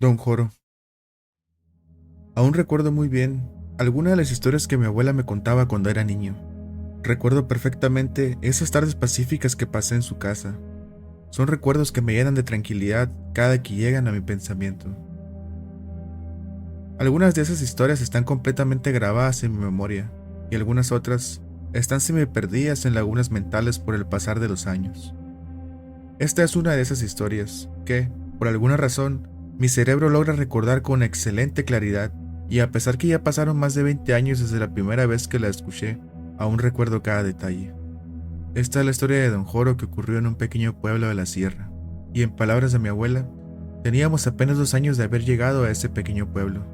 Don Joro. Aún recuerdo muy bien algunas de las historias que mi abuela me contaba cuando era niño. Recuerdo perfectamente esas tardes pacíficas que pasé en su casa. Son recuerdos que me llenan de tranquilidad cada que llegan a mi pensamiento. Algunas de esas historias están completamente grabadas en mi memoria y algunas otras están semi perdidas en lagunas mentales por el pasar de los años. Esta es una de esas historias que, por alguna razón, mi cerebro logra recordar con excelente claridad, y a pesar que ya pasaron más de 20 años desde la primera vez que la escuché, aún recuerdo cada detalle. Esta es la historia de Don Joro, que ocurrió en un pequeño pueblo de la sierra, y en palabras de mi abuela, teníamos apenas 2 años de haber llegado a ese pequeño pueblo.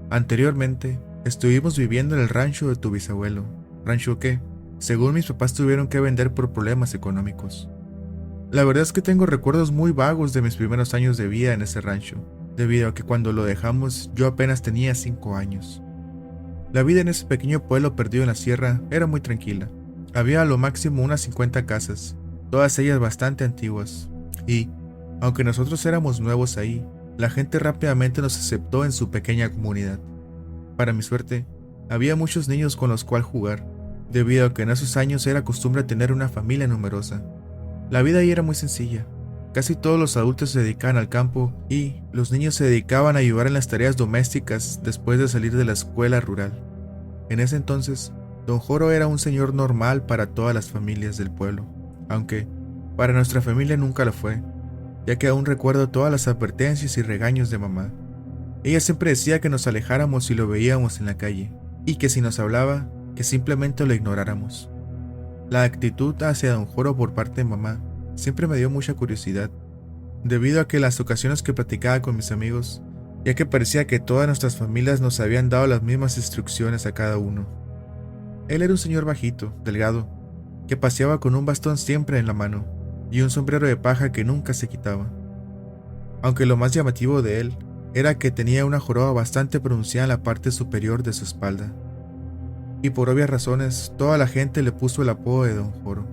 Anteriormente, estuvimos viviendo en el rancho de tu bisabuelo, rancho que, según mis papás, tuvieron que vender por problemas económicos. La verdad es que tengo recuerdos muy vagos de mis primeros años de vida en ese rancho, debido a que cuando lo dejamos yo apenas tenía 5 años. La vida en ese pequeño pueblo perdido en la sierra era muy tranquila. Había a lo máximo unas 50 casas, todas ellas bastante antiguas, y, aunque nosotros éramos nuevos ahí, la gente rápidamente nos aceptó en su pequeña comunidad. Para mi suerte, había muchos niños con los cuales jugar, debido a que en esos años era costumbre tener una familia numerosa. La vida ahí era muy sencilla. Casi todos los adultos se dedicaban al campo y los niños se dedicaban a ayudar en las tareas domésticas después de salir de la escuela rural. En ese entonces, Don Joro era un señor normal para todas las familias del pueblo, aunque para nuestra familia nunca lo fue, ya que aún recuerdo todas las advertencias y regaños de mamá. Ella siempre decía que nos alejáramos si lo veíamos en la calle, y que si nos hablaba, que simplemente lo ignoráramos. La actitud hacia Don Joro por parte de mamá siempre me dio mucha curiosidad, debido a que las ocasiones que platicaba con mis amigos, ya que parecía que todas nuestras familias nos habían dado las mismas instrucciones a cada uno. Él era un señor bajito, delgado, que paseaba con un bastón siempre en la mano y un sombrero de paja que nunca se quitaba. Aunque lo más llamativo de él era que tenía una joroba bastante pronunciada en la parte superior de su espalda. Y por obvias razones, toda la gente le puso el apodo de Don Joro.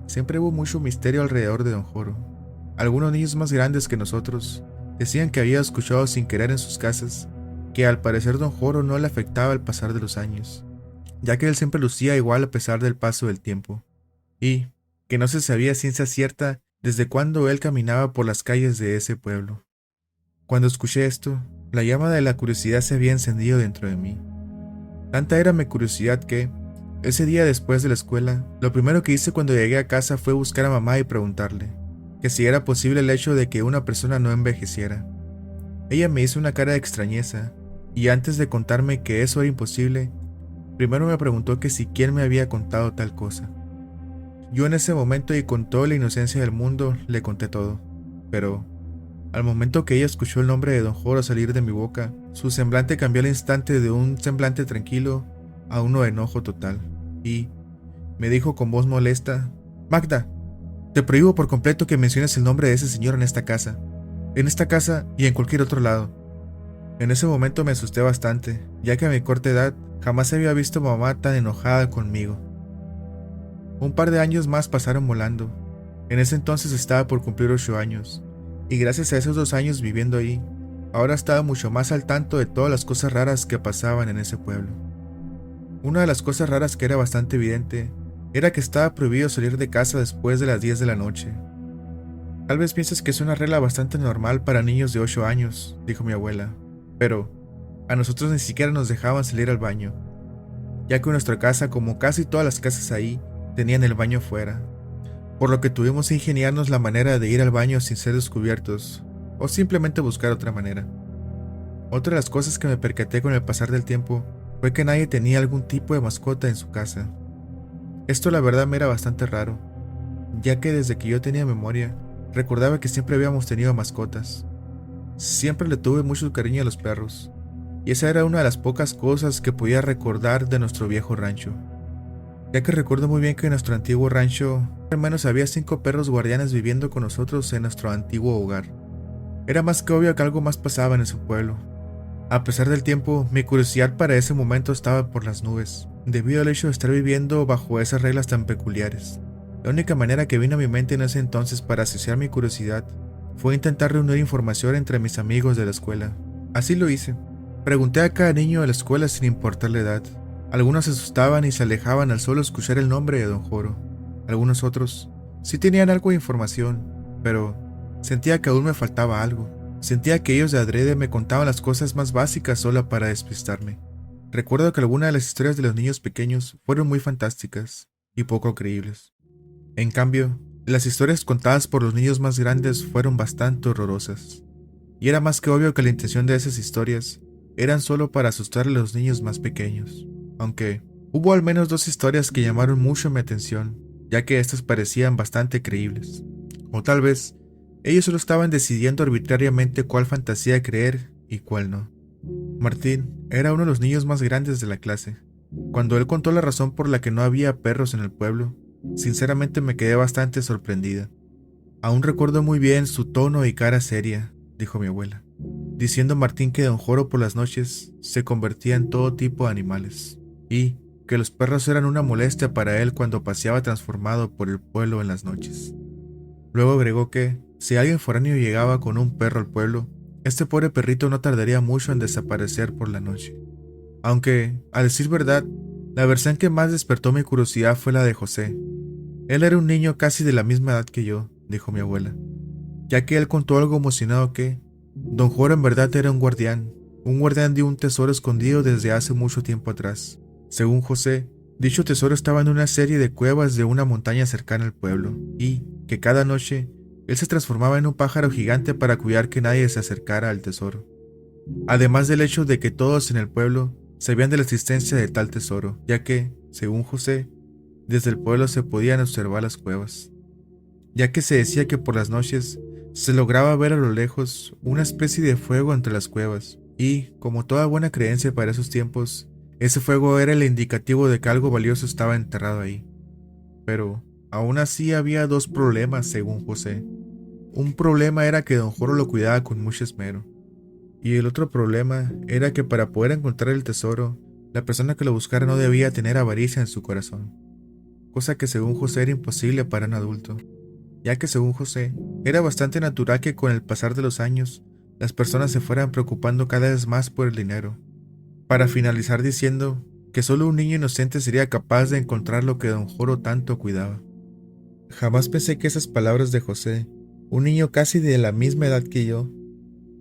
Siempre hubo mucho misterio alrededor de Don Joro. Algunos niños más grandes que nosotros decían que había escuchado sin querer en sus casas que al parecer Don Joro no le afectaba el pasar de los años, ya que él siempre lucía igual a pesar del paso del tiempo, y que no se sabía a ciencia cierta desde cuándo él caminaba por las calles de ese pueblo. Cuando escuché esto, la llama de la curiosidad se había encendido dentro de mí. Tanta era mi curiosidad que, ese día después de la escuela, lo primero que hice cuando llegué a casa fue buscar a mamá y preguntarle que si era posible el hecho de que una persona no envejeciera. Ella me hizo una cara de extrañeza, y antes de contarme que eso era imposible, primero me preguntó que si quién me había contado tal cosa. Yo en ese momento y con toda la inocencia del mundo le conté todo, pero al momento que ella escuchó el nombre de Don Joro salir de mi boca, su semblante cambió al instante de un semblante tranquilo a uno de enojo total, y me dijo con voz molesta: «Magda, te prohíbo por completo que menciones el nombre de ese señor en esta casa y en cualquier otro lado». En ese momento me asusté bastante, ya que a mi corta edad jamás había visto a mamá tan enojada conmigo. Un par de años más pasaron volando. En ese entonces estaba por cumplir 8 años, y gracias a esos 2 años viviendo ahí, ahora estaba mucho más al tanto de todas las cosas raras que pasaban en ese pueblo. Una de las cosas raras que era bastante evidente era que estaba prohibido salir de casa después de las 10 de la noche. Tal vez pienses que es una regla bastante normal para niños de 8 años, dijo mi abuela, pero a nosotros ni siquiera nos dejaban salir al baño, ya que nuestra casa, como casi todas las casas ahí, tenían el baño fuera, por lo que tuvimos que ingeniarnos la manera de ir al baño sin ser descubiertos, o simplemente buscar otra manera. Otra de las cosas que me percaté con el pasar del tiempo fue que nadie tenía algún tipo de mascota en su casa. Esto la verdad me era bastante raro, ya que desde que yo tenía memoria, recordaba que siempre habíamos tenido mascotas. Siempre le tuve mucho cariño a los perros, y esa era una de las pocas cosas que podía recordar de nuestro viejo rancho, ya que recuerdo muy bien que en nuestro antiguo rancho al menos había 5 perros guardianes viviendo con nosotros en nuestro antiguo hogar. Era más que obvio que algo más pasaba en ese pueblo. A pesar del tiempo, mi curiosidad para ese momento estaba por las nubes, debido al hecho de estar viviendo bajo esas reglas tan peculiares. La única manera que vino a mi mente en ese entonces para saciar mi curiosidad fue intentar reunir información entre mis amigos de la escuela. Así lo hice. Pregunté a cada niño de la escuela sin importar la edad. Algunos se asustaban y se alejaban al solo escuchar el nombre de Don Joro. Algunos otros sí tenían algo de información, pero sentía que aún me faltaba algo. Sentía que ellos de adrede me contaban las cosas más básicas solo para despistarme. Recuerdo que algunas de las historias de los niños pequeños fueron muy fantásticas y poco creíbles. En cambio, las historias contadas por los niños más grandes fueron bastante horrorosas. Y era más que obvio que la intención de esas historias eran solo para asustar a los niños más pequeños. Aunque hubo al menos 2 historias que llamaron mucho mi atención, ya que estas parecían bastante creíbles. O tal vez, ellos solo estaban decidiendo arbitrariamente cuál fantasía creer y cuál no. Martín era uno de los niños más grandes de la clase. Cuando él contó la razón por la que no había perros en el pueblo, sinceramente me quedé bastante sorprendida. Aún recuerdo muy bien su tono y cara seria, dijo mi abuela, diciendo Martín que Don Joro por las noches se convertía en todo tipo de animales, y que los perros eran una molestia para él cuando paseaba transformado por el pueblo en las noches. Luego agregó que, si alguien foráneo llegaba con un perro al pueblo, este pobre perrito no tardaría mucho en desaparecer por la noche. Aunque, a decir verdad, la versión que más despertó mi curiosidad fue la de José. Él era un niño casi de la misma edad que yo, dijo mi abuela, ya que él contó algo emocionado que Don Joro en verdad era un guardián de un tesoro escondido desde hace mucho tiempo atrás. Según José, dicho tesoro estaba en una serie de cuevas de una montaña cercana al pueblo, y que cada noche él se transformaba en un pájaro gigante para cuidar que nadie se acercara al tesoro. Además del hecho de que todos en el pueblo sabían de la existencia de tal tesoro, ya que, según José, desde el pueblo se podían observar las cuevas, ya que se decía que por las noches se lograba ver a lo lejos una especie de fuego entre las cuevas, y, como toda buena creencia para esos tiempos, ese fuego era el indicativo de que algo valioso estaba enterrado ahí. Pero, aún así había 2 problemas según José. Un problema era que Don Joro lo cuidaba con mucho esmero, y el otro problema era que para poder encontrar el tesoro, la persona que lo buscara no debía tener avaricia en su corazón, cosa que según José era imposible para un adulto, ya que según José, era bastante natural que con el pasar de los años, las personas se fueran preocupando cada vez más por el dinero, para finalizar diciendo que solo un niño inocente sería capaz de encontrar lo que Don Joro tanto cuidaba. Jamás pensé que esas palabras de José, un niño casi de la misma edad que yo,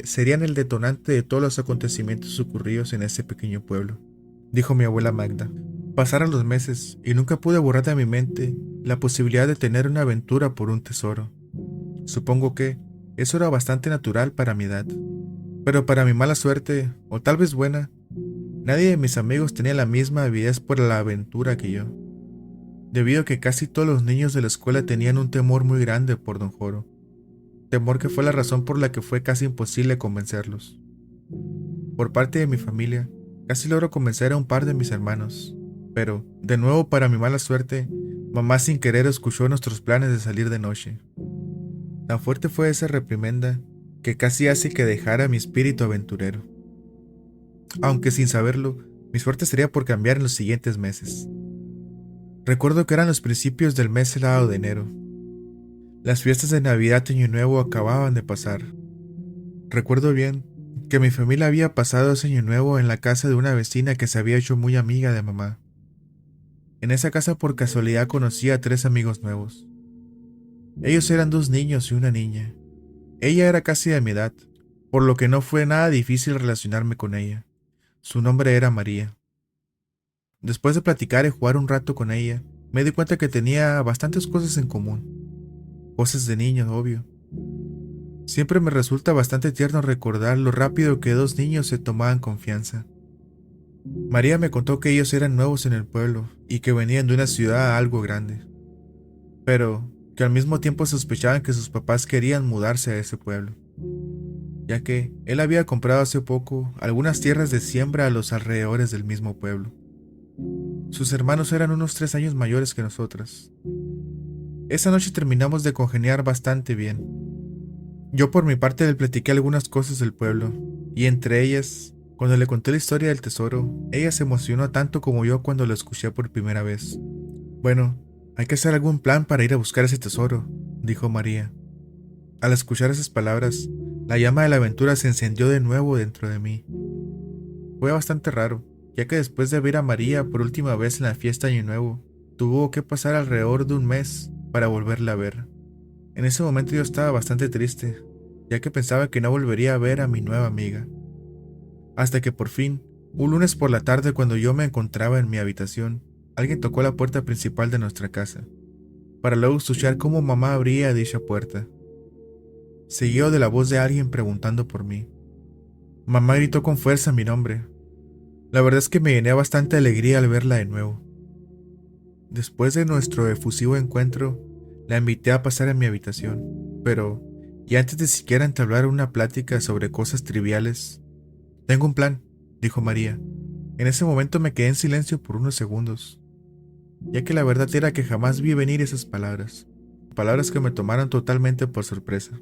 serían el detonante de todos los acontecimientos ocurridos en ese pequeño pueblo, dijo mi abuela Magda. Pasaron los meses y nunca pude borrar de mi mente la posibilidad de tener una aventura por un tesoro. Supongo que eso era bastante natural para mi edad, pero para mi mala suerte, o tal vez buena, nadie de mis amigos tenía la misma avidez por la aventura que yo, debido a que casi todos los niños de la escuela tenían un temor muy grande por Don Joro, temor que fue la razón por la que fue casi imposible convencerlos. Por parte de mi familia, casi logro convencer a un par de mis hermanos, pero, de nuevo para mi mala suerte, mamá sin querer escuchó nuestros planes de salir de noche. Tan fuerte fue esa reprimenda que casi hace que dejara mi espíritu aventurero. Aunque sin saberlo, mi suerte sería por cambiar en los siguientes meses. Recuerdo que eran los principios del mes helado de enero. Las fiestas de Navidad y Año Nuevo acababan de pasar. Recuerdo bien que mi familia había pasado ese Año Nuevo en la casa de una vecina que se había hecho muy amiga de mamá. En esa casa por casualidad conocí a 3 amigos nuevos. Ellos eran 2 niños y una niña. Ella era casi de mi edad, por lo que no fue nada difícil relacionarme con ella. Su nombre era María. Después de platicar y jugar un rato con ella, me di cuenta que tenía bastantes cosas en común. Cosas de niño, obvio. Siempre me resulta bastante tierno recordar lo rápido que 2 niños se tomaban confianza. María me contó que ellos eran nuevos en el pueblo y que venían de una ciudad algo grande, pero que al mismo tiempo sospechaban que sus papás querían mudarse a ese pueblo, ya que él había comprado hace poco algunas tierras de siembra a los alrededores del mismo pueblo. Sus hermanos eran unos 3 años mayores que nosotras. Esa noche terminamos de congeniar bastante bien. Yo por mi parte le platiqué algunas cosas del pueblo, y entre ellas, cuando le conté la historia del tesoro, ella se emocionó tanto como yo cuando lo escuché por primera vez. Bueno, hay que hacer algún plan para ir a buscar ese tesoro, dijo María. Al escuchar esas palabras, la llama de la aventura se encendió de nuevo dentro de mí. Fue bastante raro, ya que después de ver a María por última vez en la fiesta de Año Nuevo, tuvo que pasar alrededor de un mes para volverla a ver. En ese momento yo estaba bastante triste, ya que pensaba que no volvería a ver a mi nueva amiga. Hasta que por fin, un lunes por la tarde cuando yo me encontraba en mi habitación, alguien tocó la puerta principal de nuestra casa, para luego escuchar cómo mamá abría dicha puerta. Seguido de la voz de alguien preguntando por mí. Mamá gritó con fuerza mi nombre. La verdad es que me llené bastante de alegría al verla de nuevo. Después de nuestro efusivo encuentro, la invité a pasar a mi habitación, pero, y antes de siquiera entablar una plática sobre cosas triviales, «Tengo un plan», dijo María. En ese momento me quedé en silencio por unos segundos, ya que la verdad era que jamás vi venir esas palabras que me tomaron totalmente por sorpresa.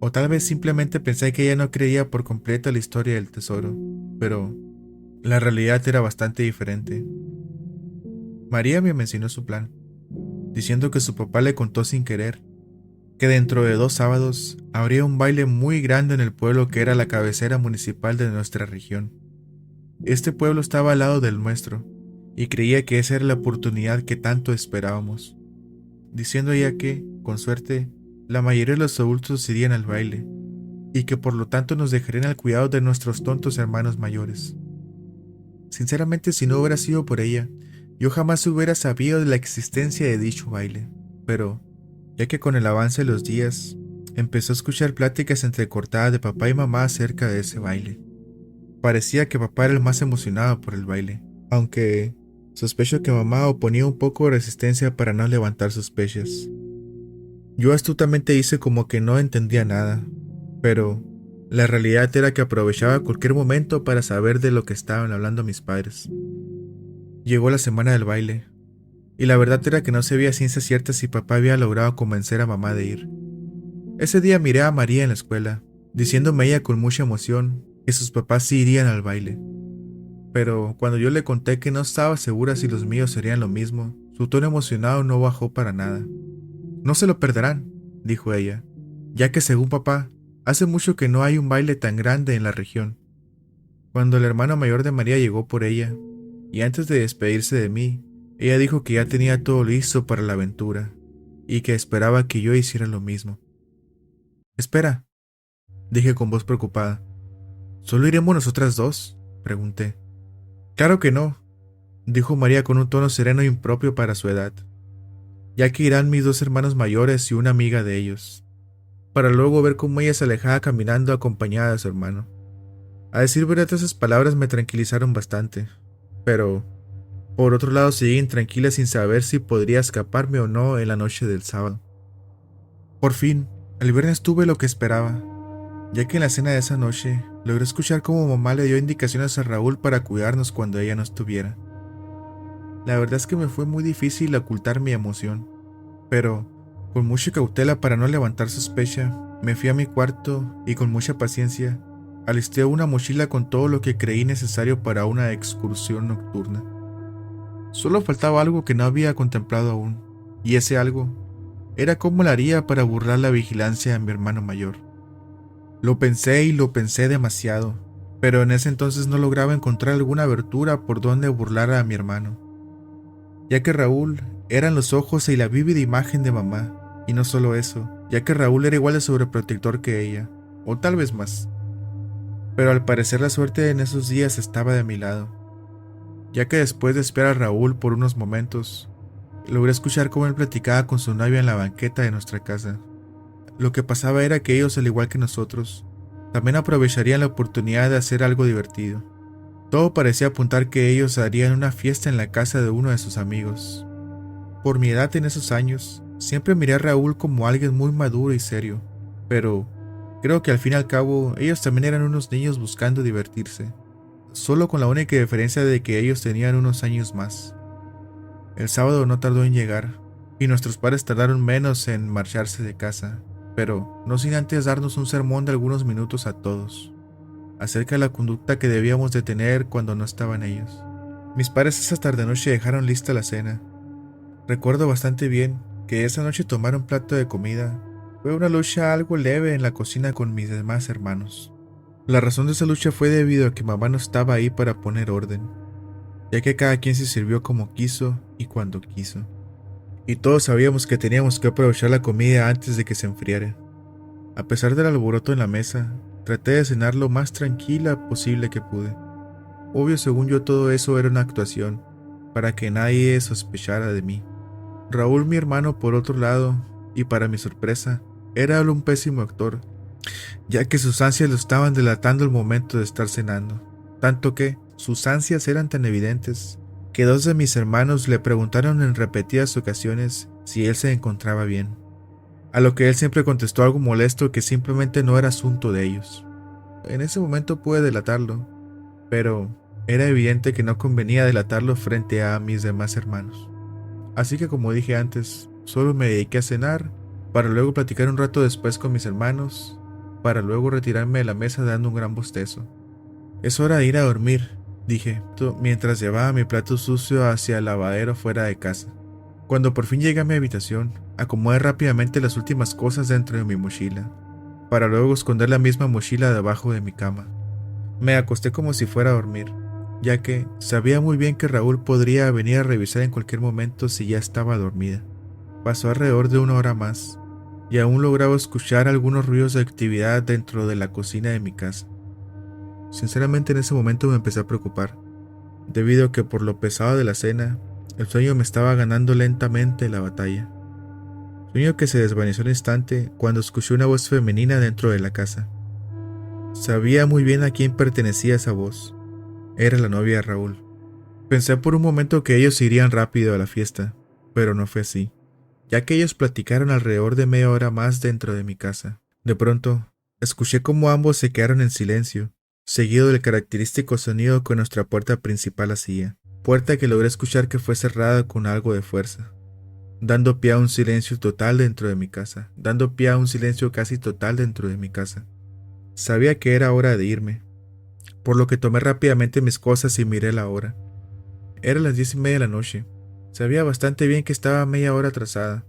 O tal vez simplemente pensé que ella no creía por completo la historia del tesoro, pero la realidad era bastante diferente. María me mencionó su plan, diciendo que su papá le contó sin querer que dentro de 2 sábados habría un baile muy grande en el pueblo que era la cabecera municipal de nuestra región. Este pueblo estaba al lado del nuestro, y creía que esa era la oportunidad que tanto esperábamos, diciendo ella que, con suerte, la mayoría de los adultos irían al baile, y que por lo tanto nos dejarían al cuidado de nuestros tontos hermanos mayores. Sinceramente, si no hubiera sido por ella, yo jamás hubiera sabido de la existencia de dicho baile, pero, ya que con el avance de los días, empezó a escuchar pláticas entrecortadas de papá y mamá acerca de ese baile. Parecía que papá era el más emocionado por el baile, aunque sospecho que mamá oponía un poco de resistencia para no levantar sospechas. Yo astutamente hice como que no entendía nada, pero la realidad era que aprovechaba cualquier momento para saber de lo que estaban hablando mis padres. Llegó la semana del baile, y la verdad era que no sabía ciencia cierta si papá había logrado convencer a mamá de ir. Ese día miré a María en la escuela, diciéndome ella con mucha emoción que sus papás sí irían al baile. Pero cuando yo le conté que no estaba segura si los míos serían lo mismo, su tono emocionado no bajó para nada. «No se lo perderán», dijo ella, «ya que según papá, hace mucho que no hay un baile tan grande en la región». Cuando el hermano mayor de María llegó por ella, y antes de despedirse de mí, ella dijo que ya tenía todo listo para la aventura, y que esperaba que yo hiciera lo mismo. «Espera», dije con voz preocupada. «¿Solo iremos nosotras dos?», pregunté. «Claro que no», dijo María con un tono sereno e impropio para su edad, «ya que irán mis 2 hermanos mayores y una amiga de ellos», para luego ver cómo ella se alejaba caminando acompañada de su hermano. A decir verdad, esas palabras me tranquilizaron bastante, pero por otro lado seguí intranquila sin saber si podría escaparme o no en la noche del sábado. Por fin, el viernes tuve lo que esperaba, ya que en la cena de esa noche logré escuchar cómo mamá le dio indicaciones a Raúl para cuidarnos cuando ella no estuviera. La verdad es que me fue muy difícil ocultar mi emoción, pero con mucha cautela para no levantar sospecha, me fui a mi cuarto y con mucha paciencia alisté una mochila con todo lo que creí necesario para una excursión nocturna. Solo faltaba algo que no había contemplado aún, y ese algo era cómo lo haría para burlar la vigilancia de mi hermano mayor. Lo pensé y lo pensé demasiado, pero en ese entonces no lograba encontrar alguna abertura por donde burlar a mi hermano, ya que Raúl eran los ojos y la vívida imagen de mamá, y no solo eso, ya que Raúl era igual de sobreprotector que ella, o tal vez más. Pero al parecer la suerte en esos días estaba de mi lado, ya que después de esperar a Raúl por unos momentos, logré escuchar cómo él platicaba con su novia en la banqueta de nuestra casa. Lo que pasaba era que ellos, al igual que nosotros, también aprovecharían la oportunidad de hacer algo divertido. Todo parecía apuntar que ellos harían una fiesta en la casa de uno de sus amigos. Por mi edad en esos años, siempre miré a Raúl como alguien muy maduro y serio, pero creo que al fin y al cabo ellos también eran unos niños buscando divertirse, solo con la única diferencia de que ellos tenían unos años más. El sábado no tardó en llegar, y nuestros padres tardaron menos en marcharse de casa, pero no sin antes darnos un sermón de algunos minutos a todos, acerca de la conducta que debíamos de tener cuando no estaban ellos. Mis padres esa tarde-noche dejaron lista la cena. Recuerdo bastante bien que esa noche tomaron plato de comida, Fue una lucha algo leve en la cocina con mis demás hermanos. La razón de esa lucha fue debido a que mamá no estaba ahí para poner orden, ya que cada quien se sirvió como quiso y cuando quiso. Y todos sabíamos que teníamos que aprovechar la comida antes de que se enfriara. A pesar del alboroto en la mesa, traté de cenar lo más tranquila posible que pude. Obvio, según yo, todo eso era una actuación, para que nadie sospechara de mí. Raúl, mi hermano, por otro lado, y para mi sorpresa, era él un pésimo actor, ya que sus ansias lo estaban delatando al momento de estar cenando, tanto que sus ansias eran tan evidentes que dos de mis hermanos le preguntaron en repetidas ocasiones si él se encontraba bien, a lo que él siempre contestó algo molesto que simplemente no era asunto de ellos. En ese momento pude delatarlo, pero era evidente que no convenía delatarlo frente a mis demás hermanos. Así que, como dije antes, solo me dediqué a cenar, para luego platicar un rato después con mis hermanos, para luego retirarme de la mesa dando un gran bostezo. Es hora de ir a dormir, dije, mientras llevaba mi plato sucio hacia el lavadero fuera de casa. Cuando por fin llegué a mi habitación, acomodé rápidamente las últimas cosas dentro de mi mochila, para luego esconder la misma mochila debajo de mi cama. Me acosté como si fuera a dormir, ya que sabía muy bien que Raúl podría venir a revisar en cualquier momento si ya estaba dormida. Pasó alrededor de una hora más, y aún lograba escuchar algunos ruidos de actividad dentro de la cocina de mi casa. Sinceramente, en ese momento me empecé a preocupar, debido a que por lo pesado de la cena, el sueño me estaba ganando lentamente la batalla. Sueño que se desvaneció al instante cuando escuché una voz femenina dentro de la casa. Sabía muy bien a quién pertenecía esa voz. Era la novia de Raúl. Pensé por un momento que ellos irían rápido a la fiesta, pero no fue así, ya que ellos platicaron alrededor de media hora más dentro de mi casa. De pronto, escuché cómo ambos se quedaron en silencio, seguido del característico sonido que nuestra puerta principal hacía, puerta que logré escuchar que fue cerrada con algo de fuerza, dando pie a un silencio total dentro de mi casa, dando pie a un silencio casi total dentro de mi casa. Sabía que era hora de irme, por lo que tomé rápidamente mis cosas y miré la hora. Eran las 10:30 de la noche. Sabía bastante bien que estaba media hora atrasada,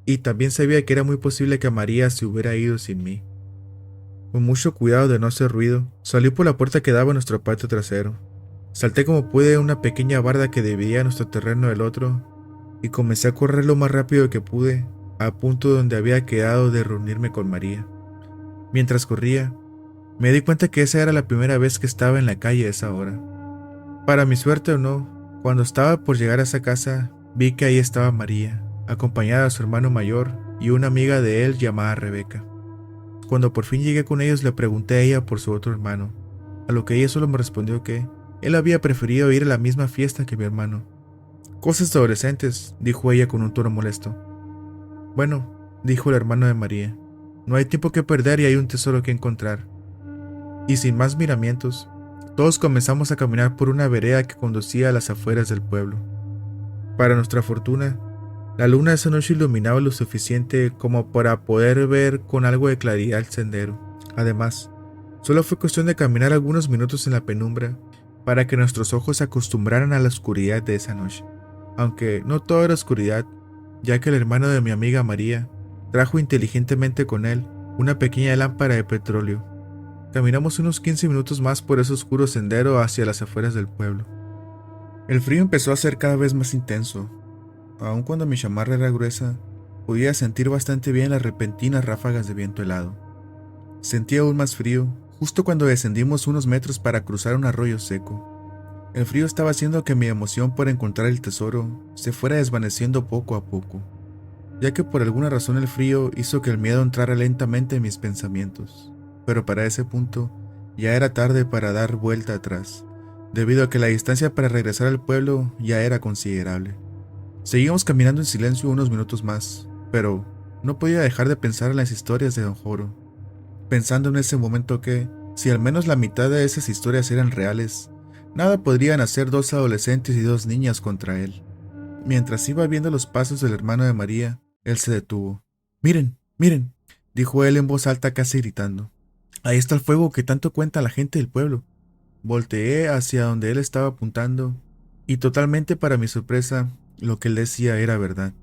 y también sabía que era muy posible que María se hubiera ido sin mí. Con mucho cuidado de no hacer ruido, salí por la puerta que daba a nuestro patio trasero. Salté como pude una pequeña barda que dividía nuestro terreno del otro, y comencé a correr lo más rápido que pude, a punto donde había quedado de reunirme con María. Mientras corría, me di cuenta que esa era la primera vez que estaba en la calle a esa hora. Para mi suerte o no, cuando estaba por llegar a esa casa, vi que ahí estaba María, acompañada de su hermano mayor y una amiga de él llamada Rebeca. Cuando por fin llegué con ellos, le pregunté a ella por su otro hermano, a lo que ella solo me respondió que él había preferido ir a la misma fiesta que mi hermano. Cosas de adolescentes, dijo ella con un tono molesto. Bueno, dijo el hermano de María, no hay tiempo que perder y hay un tesoro que encontrar. Y sin más miramientos, todos comenzamos a caminar por una vereda que conducía a las afueras del pueblo. Para nuestra fortuna, la luna esa noche iluminaba lo suficiente como para poder ver con algo de claridad el sendero. Además, solo fue cuestión de caminar algunos minutos en la penumbra para que nuestros ojos se acostumbraran a la oscuridad de esa noche. Aunque no toda era oscuridad, ya que el hermano de mi amiga María trajo inteligentemente con él una pequeña lámpara de petróleo. Caminamos unos 15 minutos más por ese oscuro sendero hacia las afueras del pueblo. El frío empezó a ser cada vez más intenso. Aun cuando mi chamarra era gruesa, podía sentir bastante bien las repentinas ráfagas de viento helado. Sentí aún más frío justo cuando descendimos unos metros para cruzar un arroyo seco. El frío estaba haciendo que mi emoción por encontrar el tesoro se fuera desvaneciendo poco a poco, ya que por alguna razón el frío hizo que el miedo entrara lentamente en mis pensamientos. Pero para ese punto ya era tarde para dar vuelta atrás, debido a que la distancia para regresar al pueblo ya era considerable. Seguimos caminando en silencio unos minutos más, pero no podía dejar de pensar en las historias de Don Joro, pensando en ese momento que, si al menos la mitad de esas historias eran reales, nada podrían hacer dos adolescentes y dos niñas contra él. Mientras iba viendo los pasos del hermano de María, él se detuvo. «Miren, miren», dijo él en voz alta casi gritando. «Ahí está el fuego que tanto cuenta la gente del pueblo». Volteé hacia donde él estaba apuntando, y totalmente para mi sorpresa, lo que él decía era verdad,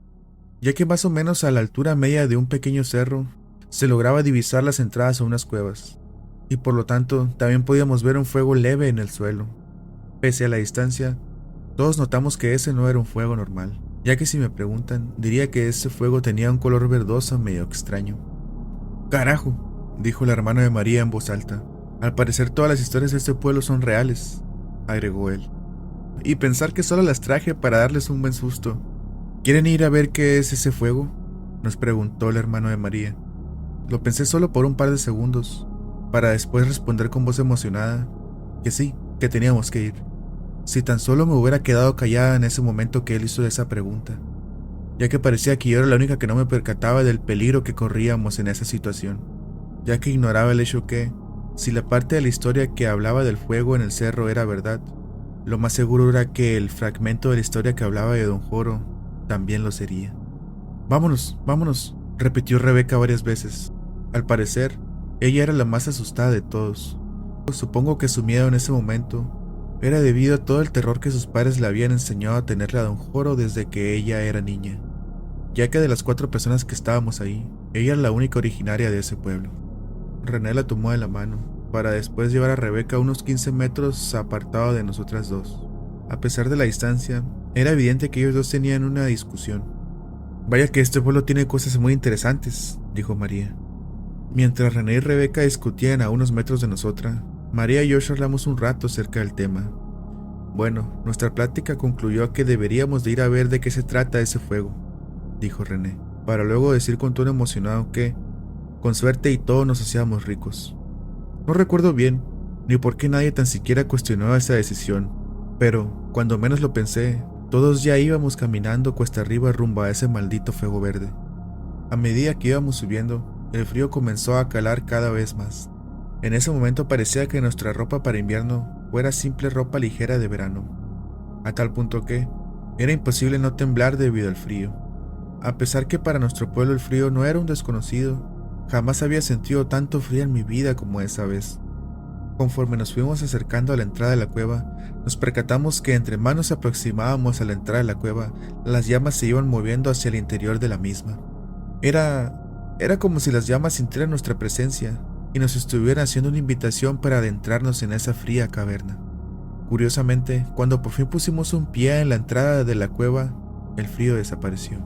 ya que más o menos a la altura media de un pequeño cerro Se lograba divisar las entradas a unas cuevas, y por lo tanto también podíamos ver un fuego leve en el suelo. Pese a la distancia, todos notamos que ese no era un fuego normal, ya que si me preguntan, diría que ese fuego tenía un color verdoso medio extraño. «Carajo», dijo la hermana de María en voz alta. «Al parecer todas las historias de este pueblo son reales», agregó él. «Y pensar que solo las traje para darles un buen susto. ¿Quieren ir a ver qué es ese fuego?», nos preguntó el hermano de María. Lo pensé solo por un par de segundos, para después responder con voz emocionada que sí, que teníamos que ir. Si tan solo me hubiera quedado callada en ese momento que él hizo esa pregunta, ya que parecía que yo era la única que no me percataba del peligro que corríamos en esa situación, ya que ignoraba el hecho que, si la parte de la historia que hablaba del fuego en el cerro era verdad, lo más seguro era que el fragmento de la historia que hablaba de Don Joro también lo sería. «Vámonos, vámonos», repitió Rebeca varias veces. Al parecer, ella era la más asustada de todos. Supongo que su miedo en ese momento era debido a todo el terror que sus padres le habían enseñado a tenerle a Don Joro desde que ella era niña, ya que de las 4 personas que estábamos ahí, ella era la única originaria de ese pueblo. René la tomó de la mano, para después llevar a Rebeca unos 15 metros apartado de nosotras dos. A pesar de la distancia, era evidente que ellos dos tenían una discusión. «Vaya que este pueblo tiene cosas muy interesantes», dijo María. Mientras René y Rebeca discutían a unos metros de nosotras, María y yo charlamos un rato acerca del tema. «Bueno, nuestra plática concluyó que deberíamos de ir a ver de qué se trata ese fuego», dijo René, para luego decir con tono emocionado que, con suerte y todo, nos hacíamos ricos. No recuerdo bien, ni por qué nadie tan siquiera cuestionó esa decisión, pero, cuando menos lo pensé, todos ya íbamos caminando cuesta arriba rumbo a ese maldito fuego verde. A medida que íbamos subiendo, el frío comenzó a calar cada vez más. En ese momento parecía que nuestra ropa para invierno fuera simple ropa ligera de verano, a tal punto que era imposible no temblar debido al frío. A pesar que para nuestro pueblo el frío no era un desconocido, jamás había sentido tanto frío en mi vida como esa vez. Conforme nos fuimos acercando a la entrada de la cueva, nos percatamos que entre más nos aproximábamos a la entrada de la cueva, las llamas se iban moviendo hacia el interior de la misma. Era como si las llamas sintieran nuestra presencia y nos estuvieran haciendo una invitación para adentrarnos en esa fría caverna. Curiosamente, cuando por fin pusimos un pie en la entrada de la cueva, el frío desapareció.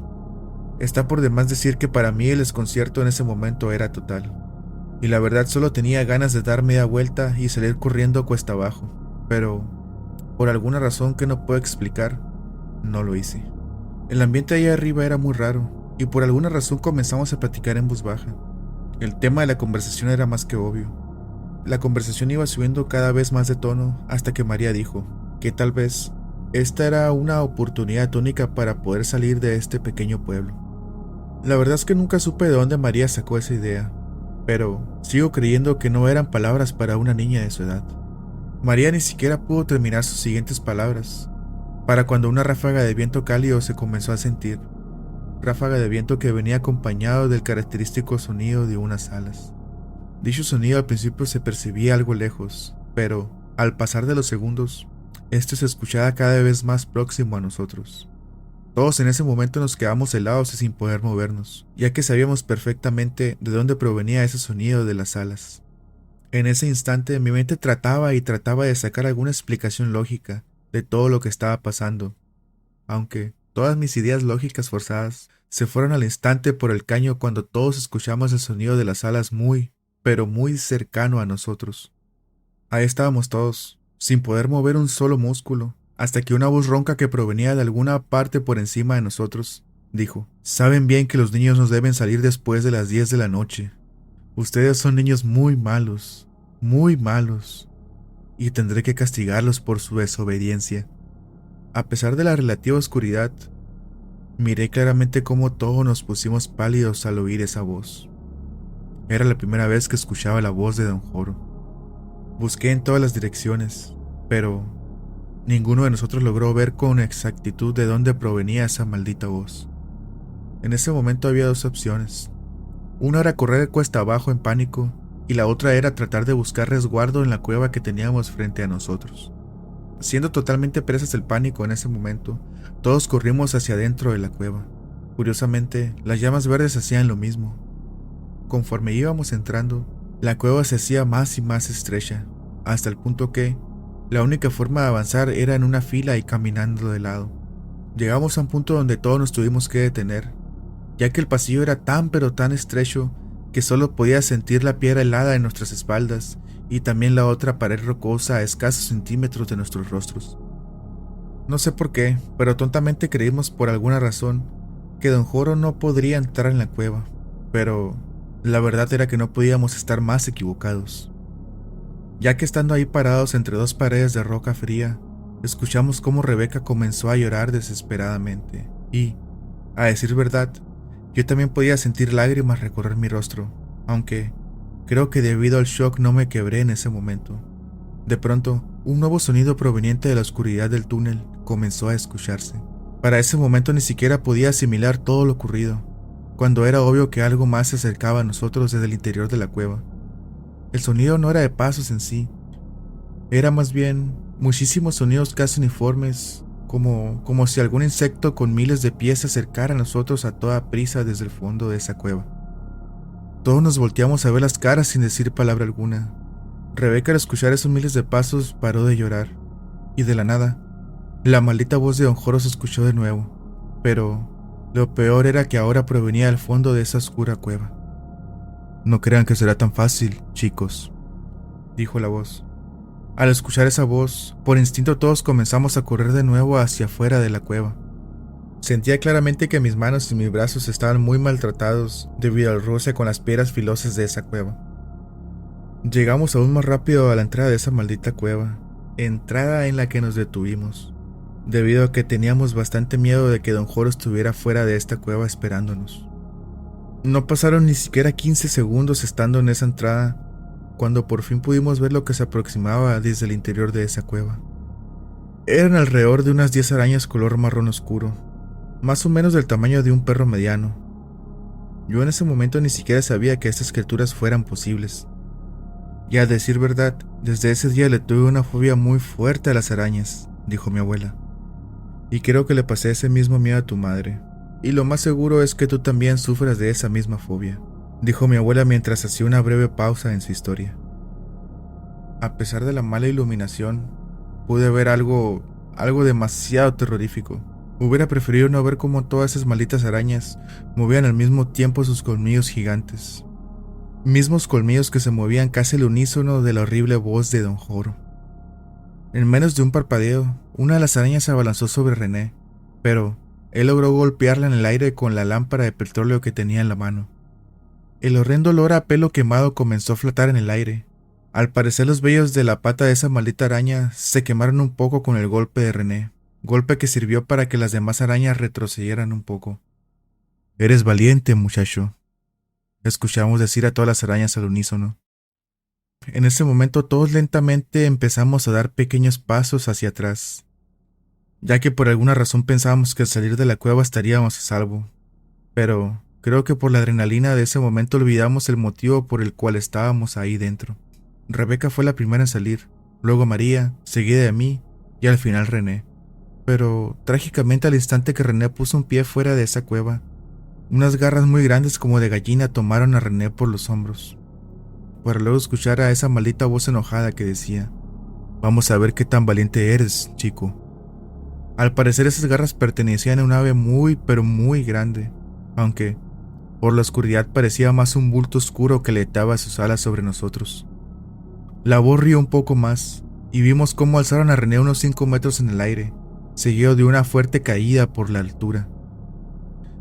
Está por demás decir que para mí el desconcierto en ese momento era total, y la verdad solo tenía ganas de dar media vuelta y salir corriendo cuesta abajo, pero por alguna razón que no puedo explicar, no lo hice. El ambiente allá arriba era muy raro, y por alguna razón comenzamos a platicar en voz baja. El tema de la conversación era más que obvio. La conversación iba subiendo cada vez más de tono hasta que María dijo que tal vez esta era una oportunidad única para poder salir de este pequeño pueblo. La verdad es que nunca supe de dónde María sacó esa idea, pero sigo creyendo que no eran palabras para una niña de su edad. María ni siquiera pudo terminar sus siguientes palabras, para cuando una ráfaga de viento cálido se comenzó a sentir. Ráfaga de viento que venía acompañado del característico sonido de unas alas. Dicho sonido al principio se percibía algo lejos, pero, al pasar de los segundos, este se escuchaba cada vez más próximo a nosotros. Todos en ese momento nos quedamos helados y sin poder movernos, ya que sabíamos perfectamente de dónde provenía ese sonido de las alas. En ese instante mi mente trataba de sacar alguna explicación lógica de todo lo que estaba pasando, aunque todas mis ideas lógicas forzadas se fueron al instante por el caño cuando todos escuchamos el sonido de las alas muy, pero muy cercano a nosotros. Ahí estábamos todos, sin poder mover un solo músculo, hasta que una voz ronca que provenía de alguna parte por encima de nosotros dijo: «Saben bien que los niños no deben salir después de las 10 de la noche. Ustedes son niños muy malos, y tendré que castigarlos por su desobediencia». A pesar de la relativa oscuridad, miré claramente cómo todos nos pusimos pálidos al oír esa voz. Era la primera vez que escuchaba la voz de Don Joro. Busqué en todas las direcciones, pero ninguno de nosotros logró ver con exactitud de dónde provenía esa maldita voz. En ese momento había 2 opciones. Una era correr cuesta abajo en pánico, y la otra era tratar de buscar resguardo en la cueva que teníamos frente a nosotros. Siendo totalmente presas del pánico en ese momento, todos corrimos hacia adentro de la cueva. Curiosamente, las llamas verdes hacían lo mismo. conforme íbamos entrando, la cueva se hacía más y más estrecha, hasta el punto que la única forma de avanzar era en una fila y caminando de lado. Llegamos a un punto donde todos nos tuvimos que detener, ya que el pasillo era tan pero tan estrecho que solo podía sentir la piedra helada en nuestras espaldas y también la otra pared rocosa a escasos centímetros de nuestros rostros. No sé por qué, pero tontamente creímos por alguna razón que Don Joro no podría entrar en la cueva, pero la verdad era que no podíamos estar más equivocados, ya que estando ahí parados entre dos paredes de roca fría, escuchamos cómo Rebeca comenzó a llorar desesperadamente y, a decir verdad, yo también podía sentir lágrimas recorrer mi rostro, aunque creo que debido al shock no me quebré en ese momento. De pronto, un nuevo sonido proveniente de la oscuridad del túnel comenzó a escucharse. Para ese momento ni siquiera podía asimilar todo lo ocurrido, cuando era obvio que algo más se acercaba a nosotros desde el interior de la cueva. El sonido no era de pasos en sí, era más bien muchísimos sonidos casi uniformes, como si algún insecto con miles de pies se acercara a nosotros a toda prisa desde el fondo de esa cueva. Todos nos volteamos a ver las caras sin decir palabra alguna. Rebeca, al escuchar esos miles de pasos, paró de llorar, y de la nada, la maldita voz de Don Joro se escuchó de nuevo, pero lo peor era que ahora provenía del fondo de esa oscura cueva. «No crean que será tan fácil, chicos», dijo la voz. Al escuchar esa voz, por instinto todos comenzamos a correr de nuevo hacia afuera de la cueva. Sentía claramente que mis manos y mis brazos estaban muy maltratados debido al roce con las piedras filosas de esa cueva. Llegamos aún más rápido a la entrada de esa maldita cueva, entrada en la que nos detuvimos, debido a que teníamos bastante miedo de que Don Joro estuviera fuera de esta cueva esperándonos. No pasaron ni siquiera 15 segundos estando en esa entrada, cuando por fin pudimos ver lo que se aproximaba desde el interior de esa cueva. Eran alrededor de unas 10 arañas color marrón oscuro, más o menos del tamaño de un perro mediano. Yo en ese momento ni siquiera sabía que estas criaturas fueran posibles. Y a decir verdad, desde ese día le tuve una fobia muy fuerte a las arañas, dijo mi abuela. Y creo que le pasé ese mismo miedo a tu madre. Y lo más seguro es que tú también sufras de esa misma fobia, dijo mi abuela mientras hacía una breve pausa en su historia. A pesar de la mala iluminación, pude ver algo demasiado terrorífico. Hubiera preferido no ver cómo todas esas malditas arañas movían al mismo tiempo sus colmillos gigantes. Mismos colmillos que se movían casi al unísono de la horrible voz de Don Joro. En menos de un parpadeo, una de las arañas se abalanzó sobre René, pero él logró golpearla en el aire con la lámpara de petróleo que tenía en la mano. El horrendo olor a pelo quemado comenzó a flotar en el aire. Al parecer los vellos de la pata de esa maldita araña se quemaron un poco con el golpe de René, golpe que sirvió para que las demás arañas retrocedieran un poco. «Eres valiente, muchacho», escuchamos decir a todas las arañas al unísono. En ese momento todos lentamente empezamos a dar pequeños pasos hacia atrás, ya que por alguna razón pensábamos que al salir de la cueva estaríamos a salvo, pero creo que por la adrenalina de ese momento olvidamos el motivo por el cual estábamos ahí dentro. Rebeca fue la primera en salir, luego María, seguida de mí y al final René. Pero trágicamente al instante que René puso un pie fuera de esa cueva, unas garras muy grandes como de gallina tomaron a René por los hombros, para luego escuchar a esa maldita voz enojada que decía: «Vamos a ver qué tan valiente eres, chico». Al parecer esas garras pertenecían a un ave muy pero muy grande, aunque por la oscuridad parecía más un bulto oscuro que letaba sus alas sobre nosotros. La voz rió un poco más, y vimos cómo alzaron a René unos 5 metros en el aire, seguido de una fuerte caída por la altura.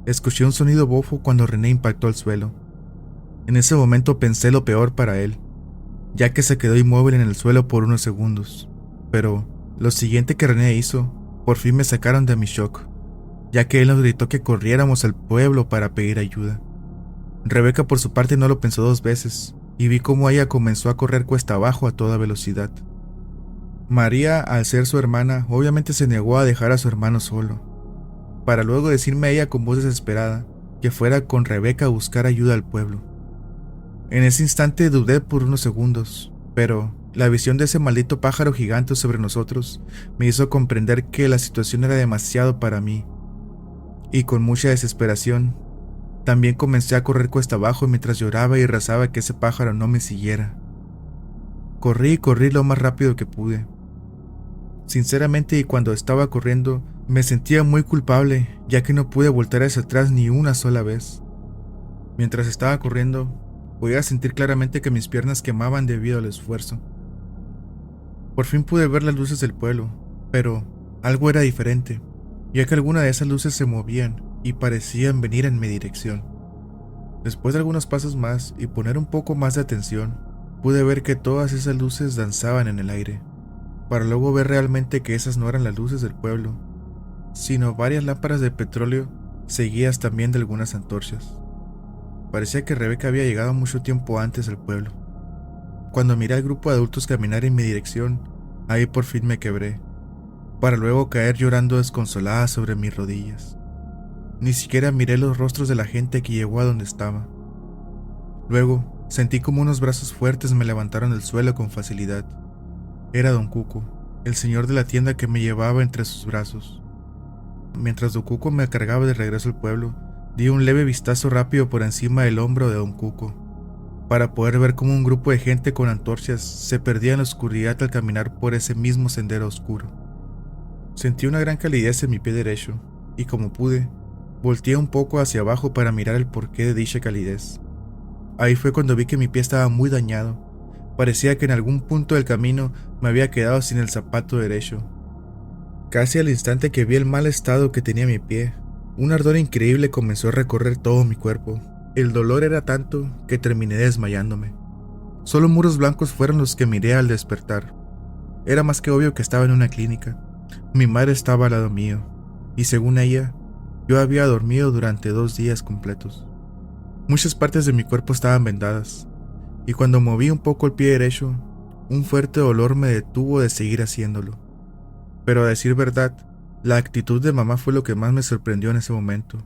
Escuché un sonido bofo cuando René impactó al suelo. En ese momento pensé lo peor para él, ya que se quedó inmóvil en el suelo por unos segundos, pero lo siguiente que René hizo, por fin me sacaron de mi shock, ya que él nos gritó que corriéramos al pueblo para pedir ayuda. Rebeca por su parte no lo pensó 2 veces, y vi cómo ella comenzó a correr cuesta abajo a toda velocidad. María, al ser su hermana, obviamente se negó a dejar a su hermano solo, para luego decirme a ella con voz desesperada que fuera con Rebeca a buscar ayuda al pueblo. En ese instante dudé por unos segundos, pero la visión de ese maldito pájaro gigante sobre nosotros me hizo comprender que la situación era demasiado para mí, y con mucha desesperación También comencé a correr cuesta abajo mientras lloraba y rezaba que ese pájaro no me siguiera. Corrí y corrí lo más rápido que pude. Sinceramente, y cuando estaba corriendo, me sentía muy culpable, ya que no pude voltar hacia atrás ni una sola vez. Mientras estaba corriendo, podía sentir claramente que mis piernas quemaban debido al esfuerzo. Por fin pude ver las luces del pueblo, pero algo era diferente, ya que algunas de esas luces se movían y parecían venir en mi dirección. Después de algunos pasos más y poner un poco más de atención, pude ver que todas esas luces danzaban en el aire, para luego ver realmente que esas no eran las luces del pueblo, sino varias lámparas de petróleo seguidas también de algunas antorchas. Parecía que Rebeca había llegado mucho tiempo antes al pueblo. Cuando miré al grupo de adultos caminar en mi dirección, ahí por fin me quebré, para luego caer llorando desconsolada sobre mis rodillas. Ni siquiera miré los rostros de la gente que llegó a donde estaba. Luego, sentí como unos brazos fuertes me levantaron del suelo con facilidad. Era Don Cuco, el señor de la tienda que me llevaba entre sus brazos. Mientras Don Cuco me cargaba de regreso al pueblo, di un leve vistazo rápido por encima del hombro de Don Cuco, para poder ver cómo un grupo de gente con antorchas se perdía en la oscuridad al caminar por ese mismo sendero oscuro. Sentí una gran calidez en mi pie derecho, y como pude, volteé un poco hacia abajo para mirar el porqué de dicha calidez. Ahí fue cuando vi que mi pie estaba muy dañado. Parecía que en algún punto del camino me había quedado sin el zapato derecho. Casi al instante que vi el mal estado que tenía mi pie, un ardor increíble comenzó a recorrer todo mi cuerpo. El dolor era tanto que terminé desmayándome. Solo muros blancos fueron los que miré al despertar. Era más que obvio que estaba en una clínica. Mi madre estaba al lado mío, y según ella, yo había dormido durante 2 días completos. Muchas partes de mi cuerpo estaban vendadas, y cuando moví un poco el pie derecho, un fuerte dolor me detuvo de seguir haciéndolo. Pero a decir verdad, la actitud de mamá fue lo que más me sorprendió en ese momento,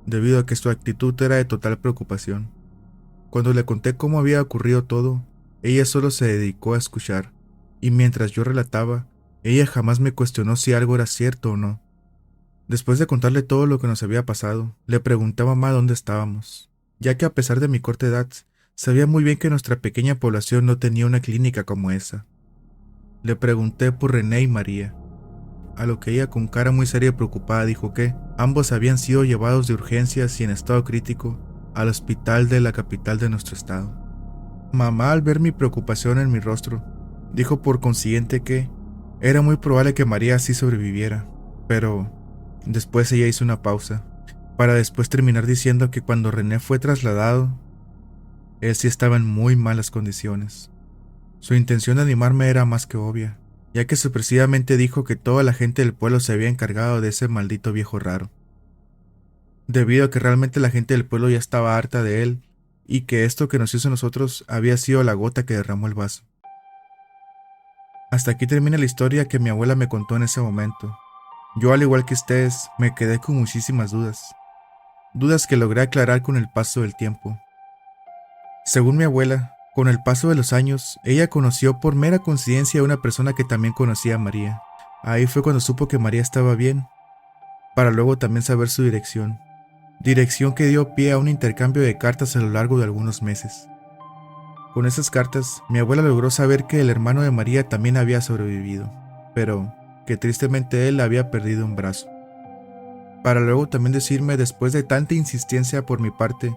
debido a que su actitud era de total preocupación. Cuando le conté cómo había ocurrido todo, ella solo se dedicó a escuchar, y mientras yo relataba, ella jamás me cuestionó si algo era cierto o no. Después de contarle todo lo que nos había pasado, le pregunté a mamá dónde estábamos, ya que a pesar de mi corta edad, sabía muy bien que nuestra pequeña población no tenía una clínica como esa. Le pregunté por René y María, a lo que ella con cara muy seria y preocupada dijo que ambos habían sido llevados de urgencias y en estado crítico al hospital de la capital de nuestro estado. Mamá, al ver mi preocupación en mi rostro, dijo por consiguiente que era muy probable que María sí sobreviviera, pero después ella hizo una pausa, para después terminar diciendo que cuando René fue trasladado, él sí estaba en muy malas condiciones. Su intención de animarme era más que obvia, ya que sorpresivamente dijo que toda la gente del pueblo se había encargado de ese maldito viejo raro, debido a que realmente la gente del pueblo ya estaba harta de él, y que esto que nos hizo a nosotros había sido la gota que derramó el vaso. Hasta aquí termina la historia que mi abuela me contó en ese momento. Yo, al igual que ustedes, me quedé con muchísimas dudas que logré aclarar con el paso del tiempo. Según mi abuela, con el paso de los años, ella conoció por mera coincidencia a una persona que también conocía a María. Ahí fue cuando supo que María estaba bien, para luego también saber su dirección que dio pie a un intercambio de cartas a lo largo de algunos meses. Con esas cartas, mi abuela logró saber que el hermano de María también había sobrevivido, pero que tristemente él había perdido un brazo. Para luego también decirme, después de tanta insistencia por mi parte,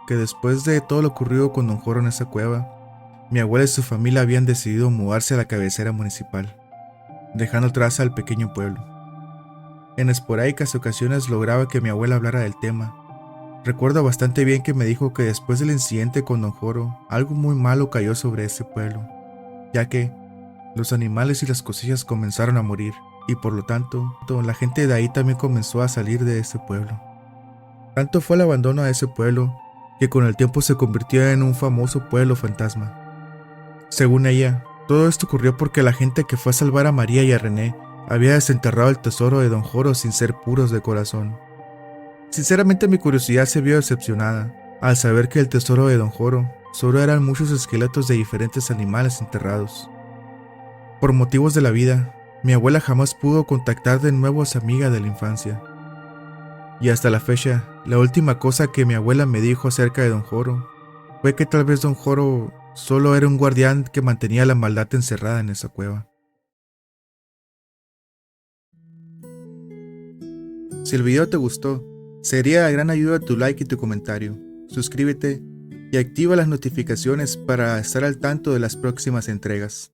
que después de todo lo ocurrido con Don Joro en esa cueva, mi abuela y su familia habían decidido mudarse a la cabecera municipal, dejando atrás al pequeño pueblo. En esporádicas ocasiones lograba que mi abuela hablara del tema. Recuerdo bastante bien que me dijo que después del incidente con Don Joro, algo muy malo cayó sobre ese pueblo, ya que los animales y las cosechas comenzaron a morir, y por lo tanto, la gente de ahí también comenzó a salir de ese pueblo. Tanto fue el abandono a ese pueblo, que con el tiempo se convirtió en un famoso pueblo fantasma. Según ella, todo esto ocurrió porque la gente que fue a salvar a María y a René había desenterrado el tesoro de Don Joro sin ser puros de corazón. Sinceramente, mi curiosidad se vio decepcionada al saber que el tesoro de Don Joro solo eran muchos esqueletos de diferentes animales enterrados. Por motivos de la vida, mi abuela jamás pudo contactar de nuevo a su amiga de la infancia. Y hasta la fecha, la última cosa que mi abuela me dijo acerca de Don Joro fue que tal vez Don Joro solo era un guardián que mantenía la maldad encerrada en esa cueva. Si el video te gustó, sería de gran ayuda tu like y tu comentario. Suscríbete y activa las notificaciones para estar al tanto de las próximas entregas.